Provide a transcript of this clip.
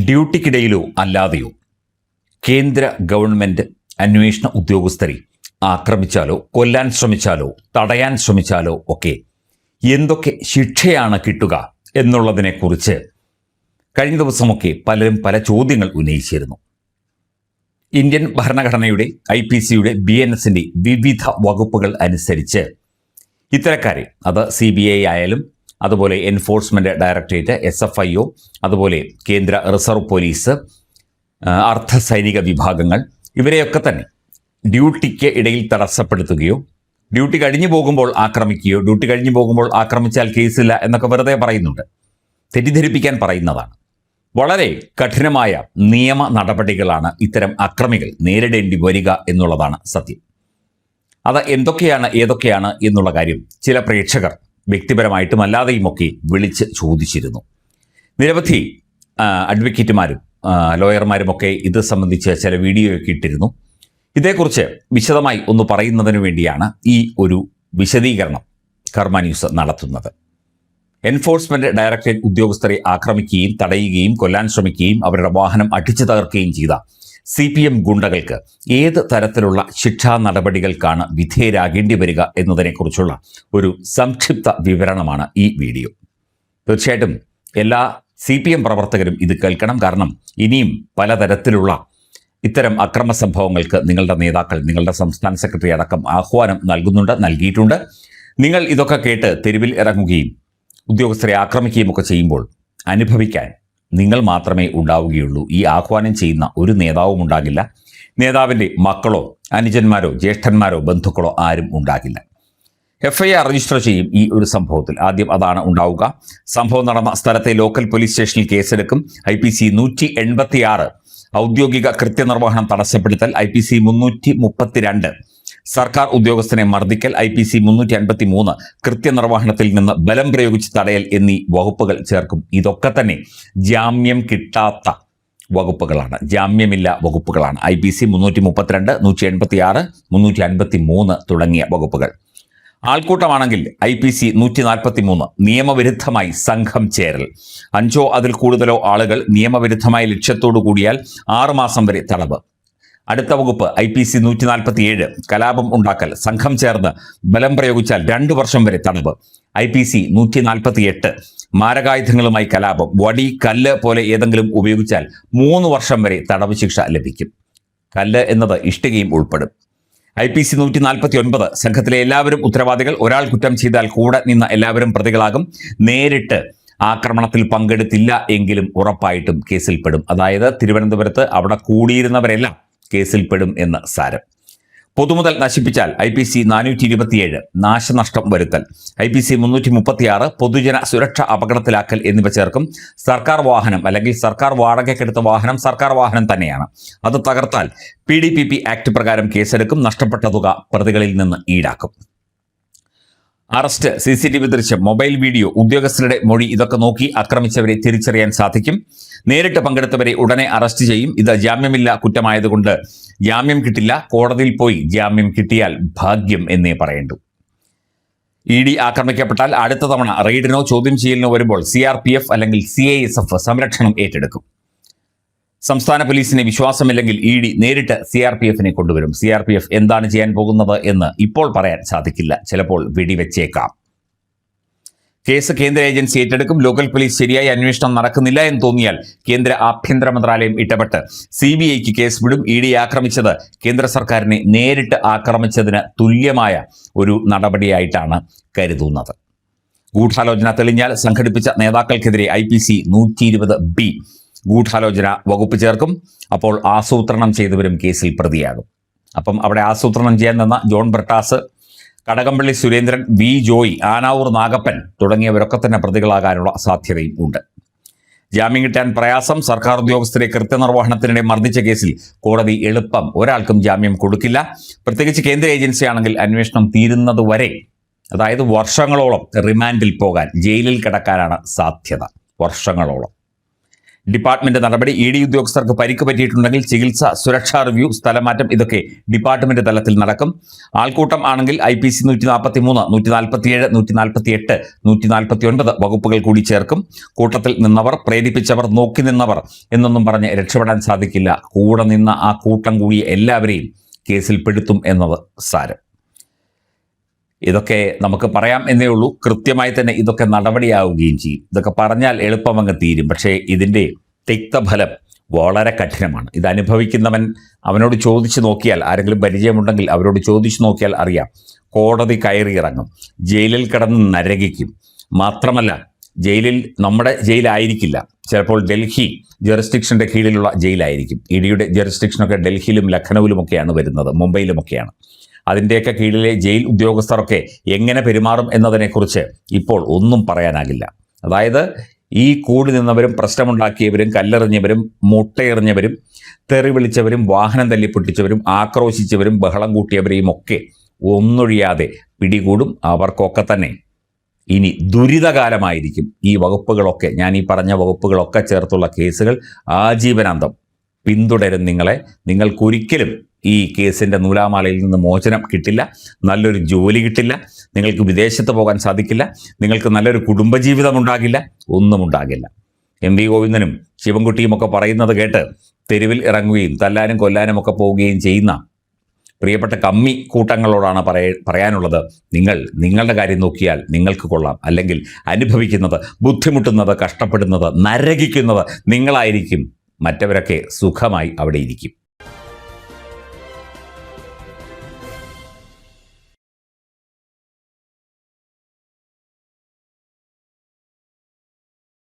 ഡ്യൂട്ടിക്കിടയിലോ അല്ലാതെയോ കേന്ദ്ര ഗവൺമെന്റ് അന്വേഷണ ഉദ്യോഗസ്ഥരെ ആക്രമിച്ചാലോ കൊല്ലാൻ ശ്രമിച്ചാലോ തടയാൻ ശ്രമിച്ചാലോ ഒക്കെ എന്തൊക്കെ ശിക്ഷയാണ് കിട്ടുക എന്നുള്ളതിനെക്കുറിച്ച് കഴിഞ്ഞ ദിവസമൊക്കെ പലരും പല ചോദ്യങ്ങൾ ഉന്നയിച്ചിരുന്നു. ഇന്ത്യൻ ഭരണഘടനയുടെ IPCയുടെ BNSന്റെ വിവിധ വകുപ്പുകൾ അനുസരിച്ച് ഇത്തരക്കാരെ, അത് CBI ആയാലും അതുപോലെ എൻഫോഴ്സ്മെന്റ് ഡയറക്ടറേറ്റ്, SFIO, അതുപോലെ കേന്ദ്ര റിസർവ് പോലീസ്, അർദ്ധ സൈനിക വിഭാഗങ്ങൾ, ഇവരെയൊക്കെ തന്നെ ഡ്യൂട്ടിക്ക് ഇടയിൽ തടസ്സപ്പെടുത്തുകയോ ഡ്യൂട്ടി കഴിഞ്ഞു പോകുമ്പോൾ ആക്രമിക്കുകയോ ഡ്യൂട്ടി കഴിഞ്ഞു പോകുമ്പോൾ ആക്രമിച്ചാൽ കേസില്ല എന്നൊക്കെ വെറുതെ പറയുന്നുണ്ട്, തെറ്റിദ്ധരിപ്പിക്കാൻ പറയുന്നതാണ്. വളരെ കഠിനമായ നിയമ നടപടികളാണ് ഇത്തരം അക്രമികൾ നേരിടേണ്ടി വരിക എന്നുള്ളതാണ് സത്യം. അത് എന്തൊക്കെയാണ് ഏതൊക്കെയാണ് എന്നുള്ള കാര്യം ചില പ്രേക്ഷകർ വ്യക്തിപരമായിട്ടും അല്ലാതെയുമൊക്കെ വിളിച്ച് ചോദിച്ചിരുന്നു. നിരവധി അഡ്വക്കേറ്റുമാരും ലോയർമാരുമൊക്കെ ഇത് സംബന്ധിച്ച് ചില വീഡിയോയൊക്കെ ഇട്ടിരുന്നു. ഇതേക്കുറിച്ച് വിശദമായി ഒന്ന് പറയുന്നതിന് വേണ്ടിയാണ് ഈ ഒരു വിശദീകരണം കർമ്മ ന്യൂസ് നടത്തുന്നത്. എൻഫോഴ്സ്മെന്റ് ഡയറക്ടറേറ്റ് ഉദ്യോഗസ്ഥരെ ആക്രമിക്കുകയും തടയുകയും കൊല്ലാൻ ശ്രമിക്കുകയും അവരുടെ വാഹനം അടിച്ചു തകർക്കുകയും ചെയ്ത CPM ഗുണ്ടകൾക്ക് ഏത് തരത്തിലുള്ള ശിക്ഷാ നടപടികൾക്കാണ് വിധേയരാകേണ്ടി വരിക എന്നതിനെക്കുറിച്ചുള്ള ഒരു സംക്ഷിപ്ത വിവരണമാണ് ഈ വീഡിയോ. തീർച്ചയായിട്ടും എല്ലാ CPM പ്രവർത്തകരും ഇത് കേൾക്കണം. കാരണം ഇനിയും പലതരത്തിലുള്ള ഇത്തരം അക്രമ സംഭവങ്ങൾക്ക് നിങ്ങളുടെ നേതാക്കൾ, നിങ്ങളുടെ സംസ്ഥാന സെക്രട്ടറി അടക്കം ആഹ്വാനം നൽകിയിട്ടുണ്ട്. നിങ്ങൾ ഇതൊക്കെ കേട്ട് തെരുവിൽ ഇറങ്ങുകയും ഉദ്യോഗസ്ഥരെ ആക്രമിക്കുകയും ഒക്കെ ചെയ്യുമ്പോൾ അനുഭവിക്കാൻ നിങ്ങൾ മാത്രമേ ഉണ്ടാവുകയുള്ളൂ. ഈ ആഹ്വാനം ചെയ്യുന്ന ഒരു നേതാവും ഉണ്ടാകില്ല. നേതാവിൻ്റെ മക്കളോ അനുജന്മാരോ ജ്യേഷ്ഠന്മാരോ ബന്ധുക്കളോ ആരും ഉണ്ടാകില്ല. FIR രജിസ്റ്റർ ചെയ്യും ഈ ഒരു സംഭവത്തിൽ. ആദ്യം അതാണ് ഉണ്ടാവുക. സംഭവം നടന്ന സ്ഥലത്തെ ലോക്കൽ പോലീസ് സ്റ്റേഷനിൽ കേസെടുക്കും. IPC 186 ഔദ്യോഗിക കൃത്യനിർവഹണം തടസ്സപ്പെടുത്തൽ, IPC 332 സർക്കാർ ഉദ്യോഗസ്ഥനെ മർദ്ദിക്കൽ, IPC 353 കൃത്യനിർവഹണത്തിൽ നിന്ന് ബലം പ്രയോഗിച്ച് തടയൽ എന്നീ വകുപ്പുകൾ ചേർക്കും. ഇതൊക്കെ തന്നെ ജാമ്യം കിട്ടാത്ത വകുപ്പുകളാണ്, ജാമ്യമില്ല വകുപ്പുകളാണ്. IPC 332, 186, 353 തുടങ്ങിയ വകുപ്പുകൾ. ആൾക്കൂട്ടമാണെങ്കിൽ IPC 143 നിയമവിരുദ്ധമായി സംഘം ചേരൽ. 5 അതിൽ കൂടുതലോ ആളുകൾ നിയമവിരുദ്ധമായ ലക്ഷ്യത്തോടു കൂടിയാൽ 6 മാസം വരെ തടവ്. അടുത്ത വകുപ്പ് IPC 147 കലാപം ഉണ്ടാക്കൽ. സംഘം ചേർന്ന് ബലം പ്രയോഗിച്ചാൽ 2 വർഷം വരെ തടവ്. IPC 148 മാരകായുധങ്ങളുമായി കലാപം, വടി, കല്ല് പോലെ ഏതെങ്കിലും ഉപയോഗിച്ചാൽ 3 വർഷം വരെ തടവ് ശിക്ഷ ലഭിക്കും. കല്ല് എന്നത് ഇഷ്ടികയും ഉൾപ്പെടും. IPC 149 സംഘത്തിലെ എല്ലാവരും ഉത്തരവാദികൾ. ഒരാൾ കുറ്റം ചെയ്താൽ കൂടെ നിന്ന എല്ലാവരും പ്രതികളാകും. നേരിട്ട് ആക്രമണത്തിൽ പങ്കെടുത്തില്ല എങ്കിലും ഉറപ്പായിട്ടും കേസിൽപ്പെടും. അതായത് തിരുവനന്തപുരത്ത് അവിടെ കൂടിയിരുന്നവരെല്ലാം കേസിൽപ്പെടും എന്ന് സാരം. പൊതുമുതൽ നശിപ്പിച്ചാൽ IPC 427 നാശനഷ്ടം വരുത്തൽ, IPC 336 പൊതുജന സുരക്ഷ അപകടത്തിലാക്കൽ എന്നിവ ചേർക്കും. സർക്കാർ വാഹനം അല്ലെങ്കിൽ സർക്കാർ വാടകയ്ക്കെടുത്ത വാഹനം സർക്കാർ വാഹനം തന്നെയാണ്. അത് തകർത്താൽ PDPP ആക്ട് പ്രകാരം കേസെടുക്കും. നഷ്ടപ്പെട്ട തുക പ്രതികളിൽ നിന്ന് ഈടാക്കും. അറസ്റ്റ്, CCTV ദൃശ്യം, മൊബൈൽ വീഡിയോ, ഉദ്യോഗസ്ഥരുടെ മൊഴി, ഇതൊക്കെ നോക്കി ആക്രമിച്ചവരെ തിരിച്ചറിയാൻ സാധിക്കും. നേരിട്ട് പങ്കെടുത്തവരെ ഉടനെ അറസ്റ്റ് ചെയ്യും. ഇത് ജാമ്യമില്ല കുറ്റമായതുകൊണ്ട് ജാമ്യം കിട്ടില്ല. കോടതിയിൽ പോയി ജാമ്യം കിട്ടിയാൽ ഭാഗ്യം എന്നേ പറയേണ്ടു. ED ആക്രമിക്കപ്പെട്ടാൽ അടുത്ത തവണ റെയ്ഡിനോ ചോദ്യം ചെയ്യലിനോ വരുമ്പോൾ CRPF അല്ലെങ്കിൽ CISF സംരക്ഷണം ഏറ്റെടുക്കും. സംസ്ഥാന പോലീസിന് വിശ്വാസമില്ലെങ്കിൽ ED നേരിട്ട് CRPFനെ കൊണ്ടുവരും. CRPF എന്താണ് ചെയ്യാൻ പോകുന്നത് എന്ന് ഇപ്പോൾ പറയാൻ സാധിക്കില്ല. ചിലപ്പോൾ വെടിവെച്ചേക്കാം. കേസ് കേന്ദ്ര ഏജൻസി ഏറ്റെടുക്കും. ലോക്കൽ പോലീസ് ശരിയായി അന്വേഷണം നടക്കുന്നില്ല എന്ന് തോന്നിയാൽ കേന്ദ്ര ആഭ്യന്തര മന്ത്രാലയം ഇടപെട്ട് CBIക്ക് കേസ് വിടും. ED ആക്രമിച്ചത് കേന്ദ്ര സർക്കാരിനെ നേരിട്ട് ആക്രമിച്ചതിന് തുല്യമായ ഒരു നടപടിയായിട്ടാണ് കരുതുന്നത്. ഗൂഢാലോചന തെളിഞ്ഞാൽ സംഘടിപ്പിച്ച നേതാക്കൾക്കെതിരെ IPC 120B ഗൂഢാലോചന വകുപ്പ് ചേർക്കും. അപ്പോൾ ആസൂത്രണം ചെയ്തവരും കേസിൽ പ്രതിയാകും. അപ്പം അവിടെ ആസൂത്രണം ചെയ്യാൻ നിന്ന ജോൺ ബ്രിട്ടാസ്, കടകംപള്ളി സുരേന്ദ്രൻ, V. ജോയ്, ആനാവൂർ നാഗപ്പൻ തുടങ്ങിയവരൊക്കെ തന്നെ പ്രതികളാകാനുള്ള സാധ്യതയും ഉണ്ട്. ജാമ്യം കിട്ടാൻ പ്രയാസം. സർക്കാർ ഉദ്യോഗസ്ഥരെ കൃത്യനിർവഹണത്തിനിടെ മർദ്ദിച്ച കേസിൽ കോടതി എളുപ്പം ഒരാൾക്കും ജാമ്യം കൊടുക്കില്ല. പ്രത്യേകിച്ച് കേന്ദ്ര ഏജൻസിയാണെങ്കിൽ അന്വേഷണം തീരുന്നതുവരെ, അതായത് വർഷങ്ങളോളം റിമാൻഡിൽ പോകാൻ, ജയിലിൽ കിടക്കാനാണ് സാധ്യത. വർഷങ്ങളോളം. ഡിപ്പാർട്ട്മെന്റ് നടപടി. ഇ ഡി ഉദ്യോഗസ്ഥർക്ക് പരിക്ക് പറ്റിയിട്ടുണ്ടെങ്കിൽ ചികിത്സ, സുരക്ഷാ റിവ്യൂ, സ്ഥലമാറ്റം ഇതൊക്കെ ഡിപ്പാർട്ട്മെന്റ് തലത്തിൽ നടക്കും. ആൾക്കൂട്ടം ആണെങ്കിൽ IPC 143, 147, 148, 149 വകുപ്പുകൾ കൂടി ചേർക്കും. കൂട്ടത്തിൽ നിന്നവർ, പ്രേരിപ്പിച്ചവർ, നോക്കി നിന്നവർ എന്നൊന്നും പറഞ്ഞ് രക്ഷപ്പെടാൻ സാധിക്കില്ല. കൂടെ നിന്ന ആ കൂട്ടം കൂടിയ എല്ലാവരെയും കേസിൽ പെടുത്തും എന്നത് സാരം. ഇതൊക്കെ നമുക്ക് പറയാം എന്നേ ഉള്ളൂ. കൃത്യമായി തന്നെ ഇതൊക്കെ നടപടിയാവുകയും ചെയ്യും. ഇതൊക്കെ പറഞ്ഞാൽ എളുപ്പം അങ്ങ് തീരും. പക്ഷേ ഇതിൻ്റെ തിക്തഫലം വളരെ കഠിനമാണ്. ഇത് അനുഭവിക്കുന്നവൻ അവനോട് ചോദിച്ചു നോക്കിയാൽ, ആരെങ്കിലും പരിചയമുണ്ടെങ്കിൽ അവരോട് ചോദിച്ചു നോക്കിയാൽ അറിയാം. കോടതി കയറിയിറങ്ങും, ജയിലിൽ കിടന്ന് നരകിക്കും. മാത്രമല്ല, ജയിലിൽ നമ്മുടെ ജയിലായിരിക്കില്ല, ചിലപ്പോൾ ഡൽഹി ജുറിസ്ഡിക്ഷൻ്റെ കീഴിലുള്ള ജയിലായിരിക്കും. ഇഡിയുടെ ജുറിസ്ഡിക്ഷനൊക്കെ ഡൽഹിയിലും ലഖനൌവിലുമൊക്കെയാണ് വരുന്നത്, മുംബൈയിലുമൊക്കെയാണ്. അതിൻ്റെയൊക്കെ കീഴിലെ ജയിൽ ഉദ്യോഗസ്ഥരൊക്കെ എങ്ങനെ പെരുമാറും എന്നതിനെക്കുറിച്ച് ഇപ്പോൾ ഒന്നും പറയാനാകില്ല. അതായത് ഈ കൂടി നിന്നവരും, പ്രശ്നമുണ്ടാക്കിയവരും, കല്ലെറിഞ്ഞവരും, മുട്ടയെറിഞ്ഞവരും, തെറി വിളിച്ചവരും, വാഹനം തല്ലിപ്പൊട്ടിച്ചവരും, ആക്രോശിച്ചവരും, ബഹളം കൂട്ടിയവരെയും ഒക്കെ ഒന്നൊഴിയാതെ പിടികൂടും. അവർക്കൊക്കെ തന്നെ ഇനി ദുരിതകാലമായിരിക്കും. ഈ വകുപ്പുകളൊക്കെ, ഞാൻ ഈ പറഞ്ഞ വകുപ്പുകളൊക്കെ ചേർത്തുള്ള കേസുകൾ ആജീവനാന്തം പിന്തുടരും നിങ്ങളെ. നിങ്ങൾക്കൊരിക്കലും ഈ കേസിൻ്റെ നൂലാമാലയിൽ നിന്ന് മോചനം കിട്ടില്ല. നല്ലൊരു ജോലി കിട്ടില്ല. നിങ്ങൾക്ക് വിദേശത്ത് പോകാൻ സാധിക്കില്ല. നിങ്ങൾക്ക് നല്ലൊരു കുടുംബജീവിതം ഉണ്ടാകില്ല. ഒന്നും ഉണ്ടാകില്ല. MV ഗോവിന്ദനും ശിവൻകുട്ടിയും ഒക്കെ പറയുന്നത് കേട്ട് തെരുവിൽ ഇറങ്ങുകയും തല്ലാനും കൊല്ലാനും ഒക്കെ പോവുകയും ചെയ്യുന്ന പ്രിയപ്പെട്ട കമ്മി കൂട്ടങ്ങളോടാണ് പറയാനുള്ളത്. നിങ്ങളുടെ കാര്യം നോക്കിയാൽ നിങ്ങൾക്ക് കൊള്ളാം. അല്ലെങ്കിൽ അനുഭവിക്കുന്നത്, ബുദ്ധിമുട്ടുന്നത്, കഷ്ടപ്പെടുന്നത്, നരകിക്കുന്നത് നിങ്ങളായിരിക്കും. മറ്റവരൊക്കെ സുഖമായി അവിടെ ഇരിക്കും.